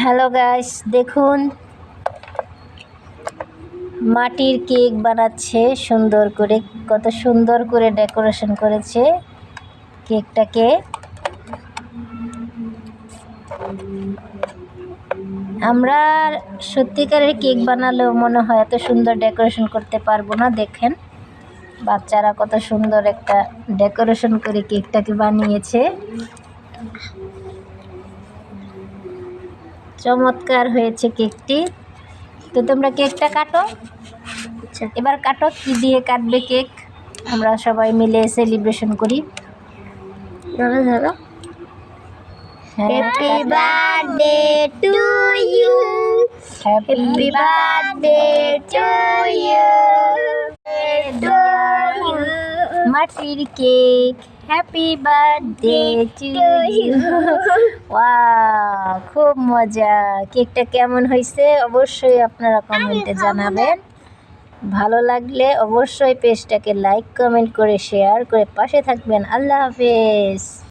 Hello guys, দেখুন মাটির cake বানাচ্ছে সুন্দর করে, কত সুন্দর করে ডেকোরেশন করেছে কেকটাকে। আমরা সত্যিকারের কেক বানালেও মনে হয় এত সুন্দর ডেকোরেশন করতে পারবো না। দেখেন বাচ্চারা কত সুন্দর একটা ডেকোরেশন করে কেকটাকে বানিয়েছে। চমৎকার হয়েছে কেকটি। তো তোমরা কেকটা কাটো। এবার কাটো, কি দিয়ে কাটবে কেক? আমরা সবাই মিলে সেলিব্রেশন করি। ধরো ধরো। Happy birthday to you, happy birthday to you, মাটির cake, happy birthday to you. Wow, খুব মজা। কেকটা কেমন হয়েছে অবশ্যই আপনারা কমেন্টে জানাবেন। ভালো লাগলে অবশ্যই পেজটাকে লাইক কমেন্ট করে শেয়ার করে পাশে থাকবেন। আল্লাহ হাফেজ।